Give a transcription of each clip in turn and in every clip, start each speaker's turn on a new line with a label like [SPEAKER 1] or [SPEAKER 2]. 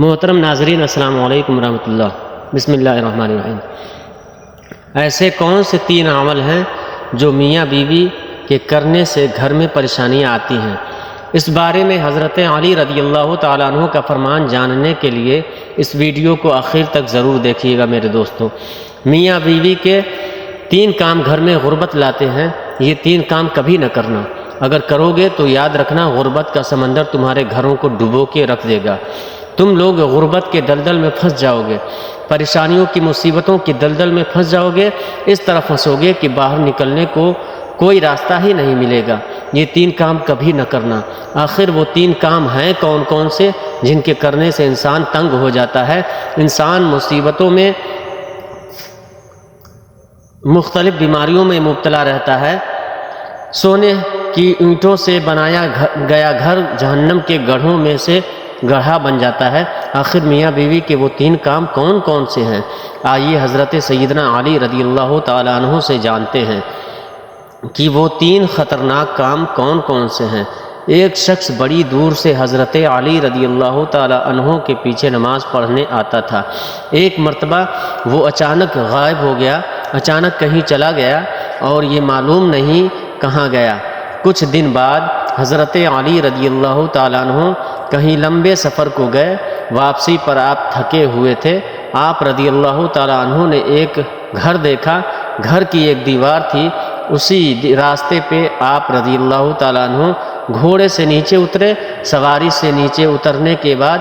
[SPEAKER 1] محترم ناظرین، السلام علیکم ورحمۃ اللہ۔ بسم اللہ الرحمن الرحیم۔ ایسے کون سے 3 عمل ہیں جو میاں بیوی کے کرنے سے گھر میں پریشانیاں آتی ہیں؟ اس بارے میں حضرت علی رضی اللہ تعالیٰ عنہ کا فرمان جاننے کے لیے اس ویڈیو کو آخر تک ضرور دیکھیے گا میرے دوستوں۔ میاں بیوی کے 3 کام گھر میں غربت لاتے ہیں، یہ 3 کام کبھی نہ کرنا۔ اگر کرو گے تو یاد رکھنا غربت کا سمندر تمہارے گھروں کو ڈبو کے رکھ دے گا۔ تم لوگ غربت کے دلدل میں پھنس جاؤ گے، پریشانیوں کی مصیبتوں کی دلدل میں پھنس جاؤ گے، اس طرح پھنسو گے کہ باہر نکلنے کو کوئی راستہ ہی نہیں ملے گا۔ یہ 3 کام کبھی نہ کرنا۔ آخر وہ 3 کام ہیں کون کون سے جن کے کرنے سے انسان تنگ ہو جاتا ہے، انسان مصیبتوں میں، مختلف بیماریوں میں مبتلا رہتا ہے۔ سونے کی اینٹوں سے بنایا گیا گھر جہنم کے گڑھوں میں سے گڑھا بن جاتا ہے۔ آخر میاں بیوی کے وہ 3 کام کون کون سے ہیں؟ آئیے حضرت سیدنا علی رضی اللہ تعالیٰ عنہ سے جانتے ہیں کہ وہ 3 خطرناک کام کون کون سے ہیں۔ ایک شخص بڑی دور سے حضرت علی رضی اللہ تعالیٰ عنہ کے پیچھے نماز پڑھنے آتا تھا۔ ایک مرتبہ وہ اچانک غائب ہو گیا، اچانک کہیں چلا گیا اور یہ معلوم نہیں کہاں گیا۔ کچھ دن بعد حضرت علی رضی اللہ تعالیٰ عنہ کہیں لمبے سفر کو گئے، واپسی پر آپ تھکے ہوئے تھے۔ آپ رضی اللہ تعالیٰ عنہ نے ایک گھر دیکھا، گھر کی ایک دیوار تھی، اسی راستے پہ آپ رضی اللہ تعالیٰ عنہ گھوڑے سے نیچے اترے۔ سواری سے نیچے اترنے کے بعد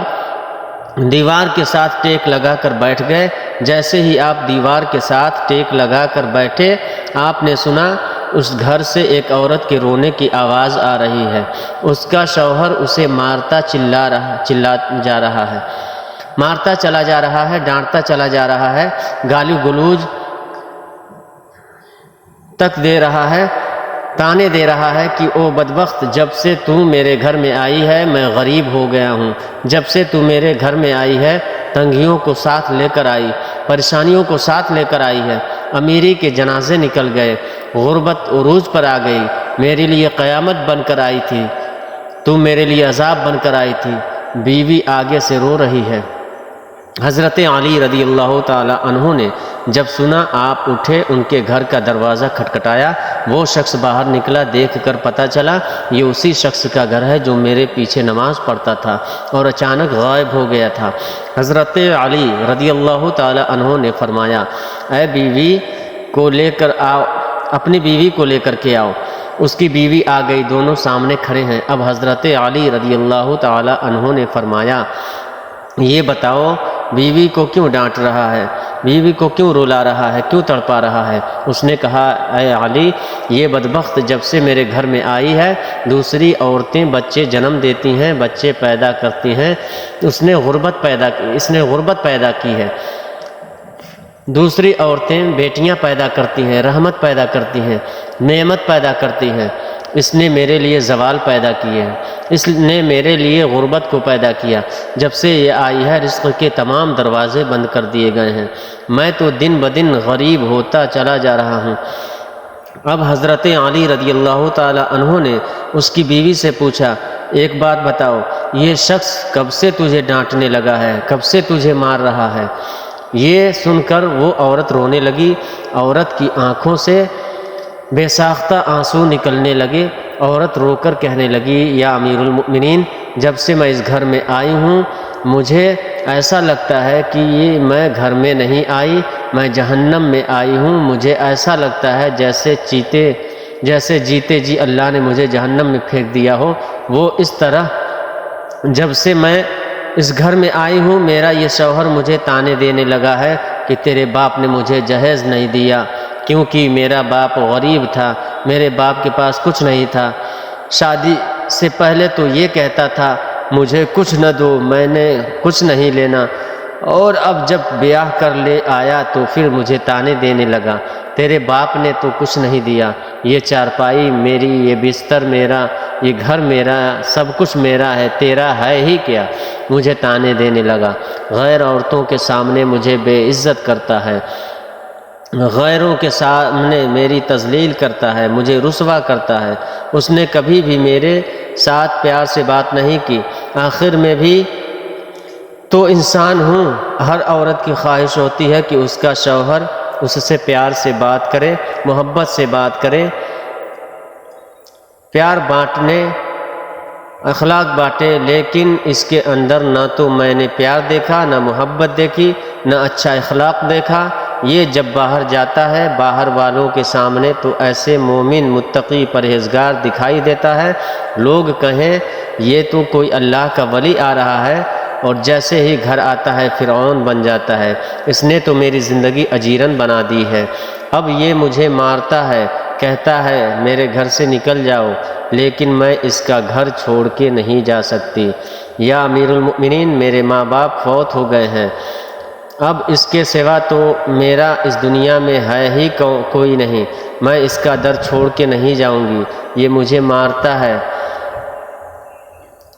[SPEAKER 1] دیوار کے ساتھ ٹیک لگا کر بیٹھ گئے۔ جیسے ہی آپ دیوار کے ساتھ ٹیک لگا کر بیٹھے، آپ نے سنا اس گھر سے ایک عورت کے رونے کی آواز آ رہی ہے۔ اس کا شوہر اسے مارتا چلا جا رہا ہے، مارتا چلا جا رہا ہے، ڈانٹتا چلا جا رہا ہے، گالی گلوج تک دے رہا ہے، تانے دے رہا ہے کہ او بدبخت، جب سے تو میرے گھر میں آئی ہے میں غریب ہو گیا ہوں۔ جب سے تو میرے گھر میں آئی ہے تنگیوں کو ساتھ لے کر آئی، پریشانیوں کو ساتھ لے کر آئی ہے، امیری کے جنازے نکل گئے، غربت عروج پر آ گئی، میرے لیے قیامت بن کر آئی تھی، تو میرے لیے عذاب بن کر آئی تھی۔ بیوی آگے سے رو رہی ہے۔ حضرت علی رضی اللہ تعالی عنہ نے جب سنا، آپ اٹھے، ان کے گھر کا دروازہ کھٹکھٹایا، وہ شخص باہر نکلا، دیکھ کر پتہ چلا یہ اسی شخص کا گھر ہے جو میرے پیچھے نماز پڑھتا تھا اور اچانک غائب ہو گیا تھا۔ حضرت علی رضی اللہ تعالی عنہ نے فرمایا، اے بیوی کو لے کر آؤ، اپنی بیوی کو لے کر کے آؤ۔ اس کی بیوی آ گئی، دونوں سامنے کھڑے ہیں۔ اب حضرت علی رضی اللہ تعالی عنہ نے فرمایا، یہ بتاؤ بیوی کو کیوں ڈانٹ رہا ہے، بیوی کو کیوں رلا رہا ہے، کیوں تڑپا رہا ہے؟ اس نے کہا، اے علی، یہ بدبخت جب سے میرے گھر میں آئی ہے دوسری عورتیں بچے جنم دیتی ہیں، بچے پیدا کرتی ہیں، اس نے غربت پیدا کی ہے۔ دوسری عورتیں بیٹیاں پیدا کرتی ہیں، رحمت پیدا کرتی ہیں، نعمت پیدا کرتی ہیں۔ اس نے میرے لیے زوال پیدا کیے ہیں، اس نے میرے لیے غربت کو پیدا کیا۔ جب سے یہ آئی ہے رزق کے تمام دروازے بند کر دیے گئے ہیں، میں تو دن بدن غریب ہوتا چلا جا رہا ہوں۔ اب حضرت علی رضی اللہ تعالی عنہ نے اس کی بیوی سے پوچھا، ایک بات بتاؤ، یہ شخص کب سے تجھے ڈانٹنے لگا ہے، کب سے تجھے مار رہا ہے؟ یہ سن کر وہ عورت رونے لگی۔ عورت کی آنکھوں سے بے ساختہ آنسو نکلنے لگے۔ عورت رو کر کہنے لگی، یا امیر المؤمنین، جب سے میں اس گھر میں آئی ہوں مجھے ایسا لگتا ہے کہ یہ میں گھر میں نہیں آئی، میں جہنم میں آئی ہوں۔ مجھے ایسا لگتا ہے جیسے جیتے جی اللہ نے مجھے جہنم میں پھینک دیا ہو۔ وہ اس طرح جب سے میں اس گھر میں آئی ہوں میرا یہ شوہر مجھے تانے دینے لگا ہے کہ تیرے باپ نے مجھے جہیز نہیں دیا، کیونکہ میرا باپ غریب تھا، میرے باپ کے پاس کچھ نہیں تھا۔ شادی سے پہلے تو یہ کہتا تھا مجھے کچھ نہ دو، میں نے کچھ نہیں لینا، اور اب جب بیاہ کر لے آیا تو پھر مجھے تانے دینے لگا، تیرے باپ نے تو کچھ نہیں دیا، یہ چارپائی میری، یہ بستر میرا، یہ گھر میرا، سب کچھ میرا ہے، تیرا ہے ہی کیا؟ مجھے تانے دینے لگا، غیر عورتوں کے سامنے مجھے بے عزت کرتا ہے، غیروں کے سامنے میری تذلیل کرتا ہے، مجھے رسوا کرتا ہے۔ اس نے کبھی بھی میرے ساتھ پیار سے بات نہیں کی۔ آخر میں بھی تو انسان ہوں، ہر عورت کی خواہش ہوتی ہے کہ اس کا شوہر اس سے پیار سے بات کرے، محبت سے بات کرے، پیار بانٹنے، اخلاق بانٹے، لیکن اس کے اندر نہ تو میں نے پیار دیکھا، نہ محبت دیکھی، نہ اچھا اخلاق دیکھا۔ یہ جب باہر جاتا ہے باہر والوں کے سامنے تو ایسے مومن، متقی، پرہیزگار دکھائی دیتا ہے، لوگ کہیں یہ تو کوئی اللہ کا ولی آ رہا ہے، اور جیسے ہی گھر آتا ہے فرعون بن جاتا ہے، اس نے تو میری زندگی اجیرن بنا دی ہے، اب یہ مجھے مارتا ہے، کہتا ہے میرے گھر سے نکل جاؤ، لیکن میں اس کا گھر چھوڑ کے نہیں جا سکتی۔ یا امیر المؤمنین، میرے ماں باپ فوت ہو گئے ہیں، اب اس کے سوا تو میرا اس دنیا میں ہے ہی کوئی نہیں، میں اس کا در چھوڑ کے نہیں جاؤں گی، یہ مجھے مارتا ہے،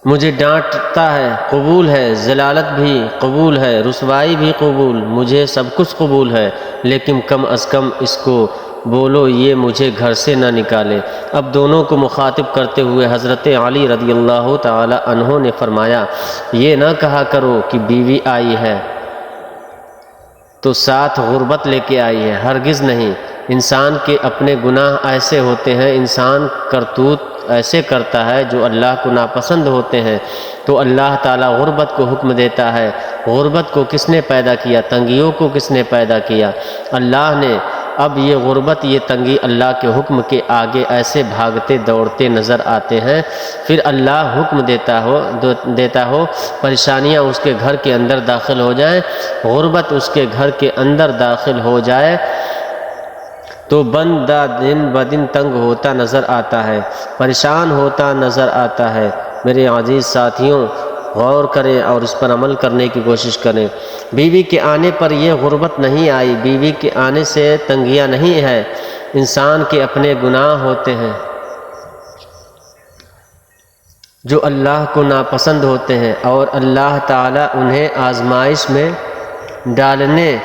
[SPEAKER 1] مجھے ڈانٹتا ہے، قبول ہے، ذلالت بھی قبول ہے، رسوائی بھی قبول، مجھے سب کچھ قبول ہے، لیکن کم از کم اس کو بولو یہ مجھے گھر سے نہ نکالے۔ اب دونوں کو مخاطب کرتے ہوئے حضرت علی رضی اللہ تعالی عنہ نے فرمایا، یہ نہ کہا کرو کہ بیوی آئی ہے تو ساتھ غربت لے کے آئی ہے، ہرگز نہیں۔ انسان کے اپنے گناہ ایسے ہوتے ہیں، انسان کرتوت ایسے کرتا ہے جو اللہ کو ناپسند ہوتے ہیں، تو اللہ تعالیٰ غربت کو حکم دیتا ہے۔ غربت کو کس نے پیدا کیا؟ تنگیوں کو کس نے پیدا کیا؟ اللہ نے۔ اب یہ غربت، یہ تنگی اللہ کے حکم کے آگے ایسے بھاگتے دوڑتے نظر آتے ہیں، پھر اللہ حکم دیتا ہو پریشانیاں اس کے گھر کے اندر داخل ہو جائیں، غربت اس کے گھر کے اندر داخل ہو جائے تو بندہ دن بدن تنگ ہوتا نظر آتا ہے، پریشان ہوتا نظر آتا ہے۔ میرے عزیز ساتھیوں، غور کریں اور اس پر عمل کرنے کی کوشش کریں۔ بیوی کے آنے پر یہ غربت نہیں آئی، بیوی کے آنے سے تنگیاں نہیں ہے، انسان کے اپنے گناہ ہوتے ہیں جو اللہ کو ناپسند ہوتے ہیں، اور اللہ تعالیٰ انہیں آزمائش میں ڈالنے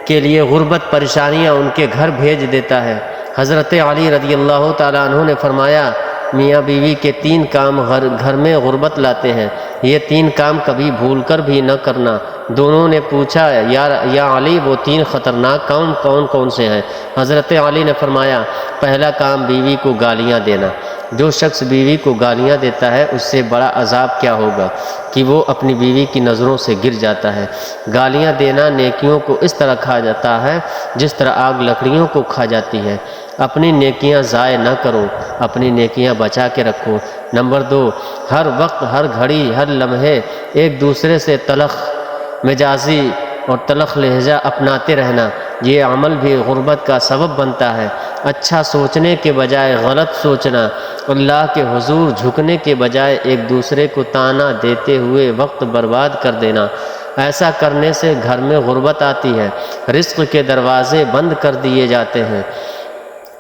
[SPEAKER 1] کے لیے غربت، پریشانیاں ان کے گھر بھیج دیتا ہے۔ حضرت علی رضی اللہ تعالیٰ عنہ نے فرمایا، میاں بیوی کے 3 کام گھر میں غربت لاتے ہیں، یہ 3 کام کبھی بھول کر بھی نہ کرنا۔ دونوں نے پوچھا، یا علی وہ 3 خطرناک کام کون سے ہیں؟ حضرت علی نے فرمایا، پہلا کام بیوی کو گالیاں دینا۔ جو شخص بیوی کو گالیاں دیتا ہے اس سے بڑا عذاب کیا ہوگا کہ وہ اپنی بیوی کی نظروں سے گر جاتا ہے۔ گالیاں دینا نیکیوں کو اس طرح کھا جاتا ہے جس طرح آگ لکڑیوں کو کھا جاتی ہے۔ اپنی نیکیاں ضائع نہ کرو، اپنی نیکیاں بچا کے رکھو۔ نمبر 2، ہر وقت، ہر گھڑی، ہر لمحے ایک دوسرے سے تلخ مزاجی اور تلخ لہجہ اپناتے رہنا، یہ عمل بھی غربت کا سبب بنتا ہے۔ اچھا سوچنے کے بجائے غلط سوچنا، اللہ کے حضور جھکنے کے بجائے ایک دوسرے کو طعنہ دیتے ہوئے وقت برباد کر دینا، ایسا کرنے سے گھر میں غربت آتی ہے، رزق کے دروازے بند کر دیے جاتے ہیں،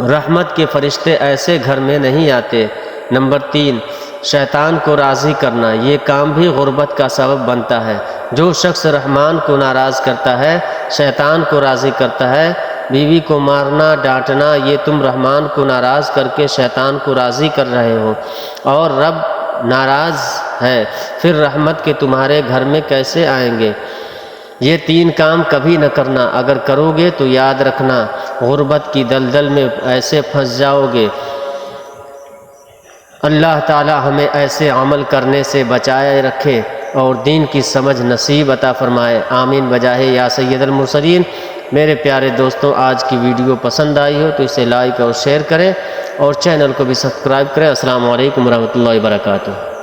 [SPEAKER 1] رحمت کے فرشتے ایسے گھر میں نہیں آتے۔ نمبر 3، شیطان کو راضی کرنا، یہ کام بھی غربت کا سبب بنتا ہے۔ جو شخص رحمان کو ناراض کرتا ہے شیطان کو راضی کرتا ہے۔ بیوی کو مارنا، ڈانٹنا، یہ تم رحمان کو ناراض کر کے شیطان کو راضی کر رہے ہو، اور رب ناراض ہے، پھر رحمت کے تمہارے گھر میں کیسے آئیں گے؟ یہ 3 کام کبھی نہ کرنا، اگر کرو گے تو یاد رکھنا غربت کی دلدل میں ایسے پھنس جاؤ گے۔ اللہ تعالی ہمیں ایسے عمل کرنے سے بچائے رکھے اور دین کی سمجھ نصیب عطا فرمائے، آمین بجاہ یا سید المرسلین۔ میرے پیارے دوستوں، آج کی ویڈیو پسند آئی ہو تو اسے لائک اور شیئر کریں، اور چینل کو بھی سبسکرائب کریں۔ السلام علیکم ورحمۃ اللہ وبرکاتہ۔